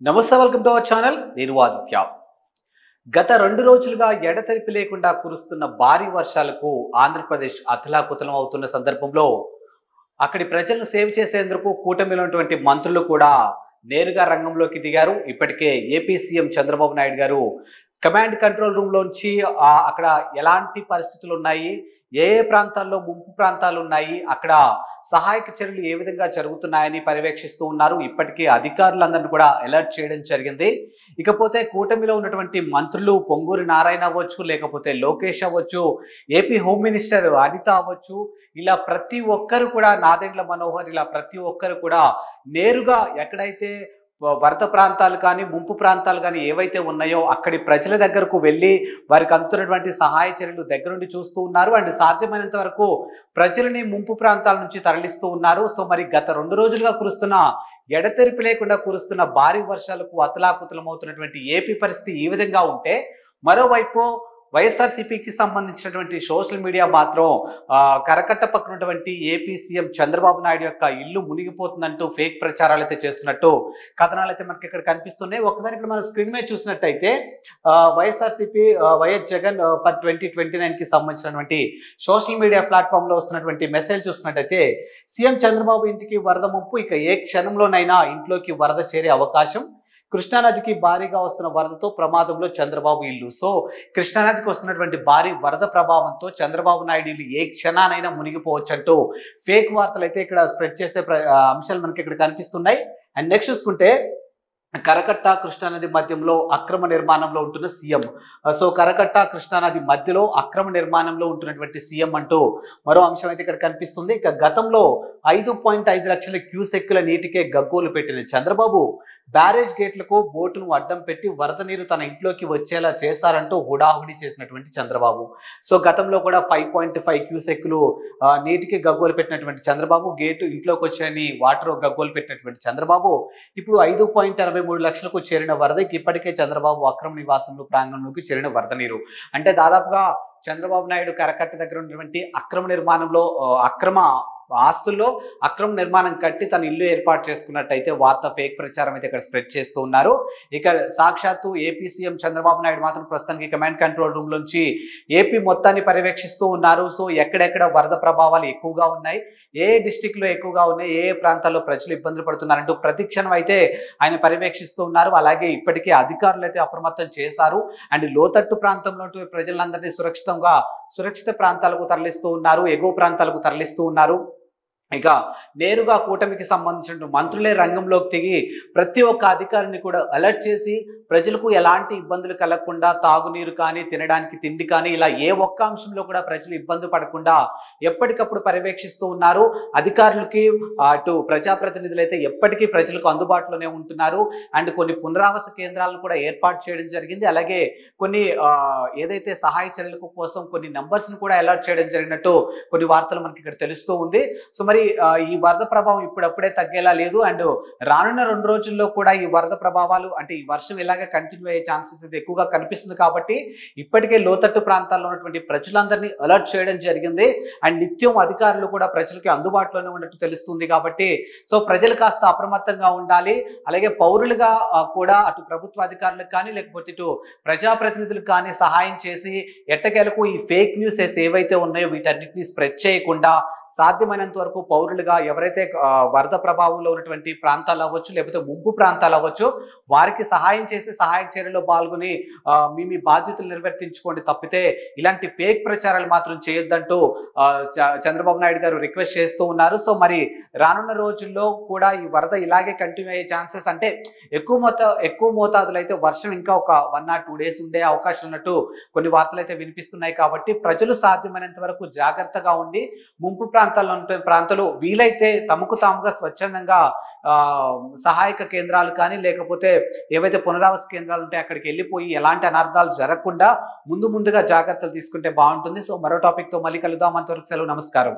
నమస్తే, welcome to our channel. నేను ఆదిత్య. గత 2 రోజులుగా ఎడతెరిపి లేకుండా కురుస్తున్న భారీ వర్షాలకు ఆంధ్రప్రదేశ్ అతలాకుతలం అవుతున్న సందర్భంలో అక్కడి ప్రజలను సేవ్ చేసేందుకు కూటమిలో ఉన్నటువంటి మంత్రులు కూడా నేరుగా రంగంలోకి దిగారు. ఇప్పటికే ఏపీ సీఎం చంద్రబాబు నాయుడు గారు కమాండ్ కంట్రోల్ రూమ్ లోంచి అక్కడ ఎలాంటి పరిస్థితులు ఉన్నాయి, ఏ ప్రాంతాల్లో ముంపు ప్రాంతాలు ఉన్నాయి, అక్కడ సహాయక చర్యలు ఏ విధంగా జరుగుతున్నాయని పర్యవేక్షిస్తూ ఉన్నారు. ఇప్పటికే అధికారులందరినీ కూడా అలర్ట్ చేయడం జరిగింది. ఇకపోతే కూటమిలో ఉన్నటువంటి మంత్రులు పొంగూరి నారాయణ అవ్వచ్చు, లేకపోతే లోకేష్ అవ్వచ్చు, ఏపీ హోమ్ మినిస్టర్ అనిత అవ్వచ్చు, ఇలా ప్రతి ఒక్కరు కూడా, నాదెండ్ల మనోహర్, ఇలా ప్రతి ఒక్కరు కూడా నేరుగా ఎక్కడైతే వరద ప్రాంతాలు కానీ ముంపు ప్రాంతాలు కానీ ఏవైతే ఉన్నాయో అక్కడి ప్రజల దగ్గరకు వెళ్ళి వారికి అందుతున్నటువంటి సహాయ చర్యలు దగ్గరుండి చూస్తూ ఉన్నారు. అండ్ సాధ్యమైనంత వరకు ప్రజలని ముంపు ప్రాంతాల నుంచి తరలిస్తూ ఉన్నారు. సో మరి గత 2 రోజులుగా కురుస్తున్న ఎడతెరిపి లేకుండా కురుస్తున్న భారీ వర్షాలకు అతలాకుతలమవుతున్నటువంటి ఏపీ పరిస్థితి ఈ విధంగా ఉంటే, మరోవైపు వైఎస్ఆర్సీపీకి సంబంధించినటువంటి సోషల్ మీడియా మాత్రం కరకట్ట పక్కనటువంటి ఏపీ సీఎం చంద్రబాబు నాయుడు యొక్క ఇల్లు మునిగిపోతుందంటూ ఫేక్ ప్రచారాలు అయితే చేస్తున్నట్టు కథనాలు అయితే మనకి ఇక్కడ కనిపిస్తున్నాయి. ఒకసారి ఇక్కడ మనం స్క్రీన్ మీద చూసినట్టయితే వైఎస్ఆర్సీపీ వైఎస్ జగన్ ఫర్ 2029 కి సంబంధించినటువంటి సోషల్ మీడియా ప్లాట్ఫామ్ లో వస్తున్నటువంటి మెసేజ్ చూసినట్టయితే, సీఎం చంద్రబాబు ఇంటికి వరద ముప్పు, ఇక ఏ క్షణంలోనైనా ఇంట్లోకి వరద చేరే అవకాశం, కృష్ణానదికి భారీగా వస్తున్న వరదతో ప్రమాదంలో చంద్రబాబు ఇల్లు. సో కృష్ణానదికి వస్తున్నటువంటి భారీ వరద ప్రభావంతో చంద్రబాబు నాయుడు ఇల్లు ఏ క్షణానైనా మునిగిపోవచ్చు అంటూ ఫేక్ వార్తలు అయితే ఇక్కడ స్ప్రెడ్ చేసే అంశాలు మనకి ఇక్కడ కనిపిస్తున్నాయి. అండ్ నెక్స్ట్ చూసుకుంటే, కరకట్ట కృష్ణానది మధ్యంలో అక్రమ నిర్మాణంలో ఉంటున్న సీఎం. సో కరకట్ట కృష్ణానది మధ్యలో అక్రమ నిర్మాణంలో ఉంటున్నటువంటి సీఎం అంటూ మరో అంశం అయితే ఇక్కడ కనిపిస్తుంది. ఇక గతంలో 5.5 లక్షల క్యూసెక్కుల నీటికే గగ్గోలు పెట్టిన చంద్రబాబు బ్యారేజ్ గేట్లకు బోటును అడ్డం పెట్టి వరద నీరు తన ఇంట్లోకి వచ్చేలా చేశారంటూ హుడాహుడి చేసినటువంటి చంద్రబాబు. సో గతంలో కూడా 5.5 క్యూసెక్కులు నీటికి గగ్గోలు పెట్టినటువంటి చంద్రబాబు, గేటు ఇంట్లోకి వచ్చాయని వాటర్ గగ్గోలు పెట్టినటువంటి చంద్రబాబు ఇప్పుడు 5.83 లక్షలకు చేరిన వరదకి ఇప్పటికే చంద్రబాబు అక్రమ నివాసంలో ప్రాంగణంలోకి చేరిన వరద నీరు. అంటే దాదాపుగా చంద్రబాబు నాయుడు కరకట్ట దగ్గర ఉన్నటువంటి అక్రమ నిర్మాణంలో అక్రమ ఆస్తుల్లో అక్రమ నిర్మాణం కట్టి తన ఇల్లు ఏర్పాటు చేసుకున్నట్టయితే వార్త ఫేక్ ప్రచారం అయితే ఇక్కడ స్ప్రెడ్ చేస్తూ ఉన్నారు. ఇక సాక్షాత్తు ఏపీ సీఎం చంద్రబాబు నాయుడు మాత్రం ప్రస్తుతానికి కమాండ్ కంట్రోల్ రూమ్ నుంచి ఏపీ మొత్తాన్ని పర్యవేక్షిస్తూ ఉన్నారు. సో ఎక్కడెక్కడ వరద ప్రభావాలు ఎక్కువగా ఉన్నాయి, ఏ డిస్టిక్ లో ఎక్కువగా ఉన్నాయి, ఏ ప్రాంతాల్లో ప్రజలు ఇబ్బందులు పడుతున్నారంటూ ప్రతి క్షణం అయితే ఆయన పర్యవేక్షిస్తూ ఉన్నారు. అలాగే ఇప్పటికే అధికారులు అయితే అప్రమత్తం చేశారు. అండ్ లోతట్టు ప్రాంతంలో ప్రజలందరినీ సురక్షిత ప్రాంతాలకు తరలిస్తూ ఉన్నారు, ఎగువ ప్రాంతాలకు తరలిస్తూ ఉన్నారు. ఇక నేరుగా కూటమికి సంబంధించిన మంత్రులే రంగంలోకి దిగి ప్రతి ఒక్క అధికారిని కూడా అలర్ట్ చేసి ప్రజలకు ఎలాంటి ఇబ్బందులు కలగకుండా తాగునీరు కానీ, తినడానికి తిండి కానీ, ఇలా ఏ ఒక్క అంశంలో కూడా ప్రజలు ఇబ్బంది పడకుండా ఎప్పటికప్పుడు పర్యవేక్షిస్తూ ఉన్నారు. అధికారులకి అటు ప్రజాప్రతినిధులు అయితే ఎప్పటికీ ప్రజలకు అందుబాటులోనే ఉంటున్నారు. అండ్ కొన్ని పునరావాస కేంద్రాలను కూడా ఏర్పాటు చేయడం జరిగింది. అలాగే కొన్ని ఏదైతే సహాయ చర్యలకు కోసం కొన్ని నంబర్స్ని కూడా అలర్ట్ చేయడం జరిగినట్టు కొన్ని వార్తలు మనకి ఇక్కడ తెలుస్తూ ఉంది. సో మరి ఈ వరద ప్రభావం ఇప్పుడప్పుడే తగ్గేలా లేదు. అండ్ రానున్న 2 రోజుల్లో కూడా ఈ వరద ప్రభావాలు, అంటే ఈ వర్షం ఇలాగే కంటిన్యూ అయ్యే ఛాన్సెస్ అయితే ఎక్కువగా కనిపిస్తుంది. కాబట్టి ఇప్పటికే లోతట్టు ప్రాంతాల్లో ఉన్నటువంటి ప్రజలందరినీ అలర్ట్ చేయడం జరిగింది. అండ్ నిత్యం అధికారులు కూడా ప్రజలకి అందుబాటులోనే ఉన్నట్టు తెలుస్తుంది. కాబట్టి సో ప్రజలు కాస్త అప్రమత్తంగా ఉండాలి. అలాగే పౌరులుగా కూడా అటు ప్రభుత్వ అధికారులకు కానీ, లేకపోతే ఇటు ప్రజాప్రతినిధులకు కానీ సహాయం చేసి ఎట్టకేలకు ఈ ఫేక్ న్యూస్ ఏవైతే ఉన్నాయో వీటన్నిటిని స్ప్రెడ్ చేయకుండా సాధ్యమైనంత వరకు పౌరులుగా ఎవరైతే వరద ప్రభావంలో ఉన్నటువంటి ప్రాంతాలు అవ్వచ్చు, లేకపోతే ముంపు ప్రాంతాలు అవ్వచ్చు, వారికి సహాయం చేసి సహాయ చర్యలో పాల్గొని మీ బాధ్యతలు నిర్వర్తించుకోండి తప్పితే ఇలాంటి ఫేక్ ప్రచారాలు మాత్రం చేయొద్దంటూ చంద్రబాబు నాయుడు గారు రిక్వెస్ట్ చేస్తూ ఉన్నారు. సో మరి రానున్న రోజుల్లో కూడా ఈ వరద ఇలాగే కంటిన్యూ అయ్యే ఛాన్సెస్, అంటే ఎక్కువ మోతాదులో అయితే వర్షం ఇంకా ఒక 1 or 2 days ఉండే అవకాశం ఉన్నట్టు కొన్ని వార్తలు అయితే వినిపిస్తున్నాయి. కాబట్టి ప్రజలు సాధ్యమైనంత వరకు జాగ్రత్తగా ఉండి ముంపు ప్రాంతాలు వీలైతే తమకు తాముగా స్వచ్ఛందంగా సహాయక కేంద్రాలు కానీ, లేకపోతే ఏవైతే పునరావాస కేంద్రాలు ఉంటాయో అక్కడికి వెళ్ళిపోయి ఎలాంటి అనర్థాలు జరగకుండా ముందుగా జాగ్రత్తలు తీసుకుంటే బాగుంటుంది. సో మరో టాపిక్ తో మళ్ళీ కలుద్దాం. అంతవరకు సెలవు, నమస్కారం.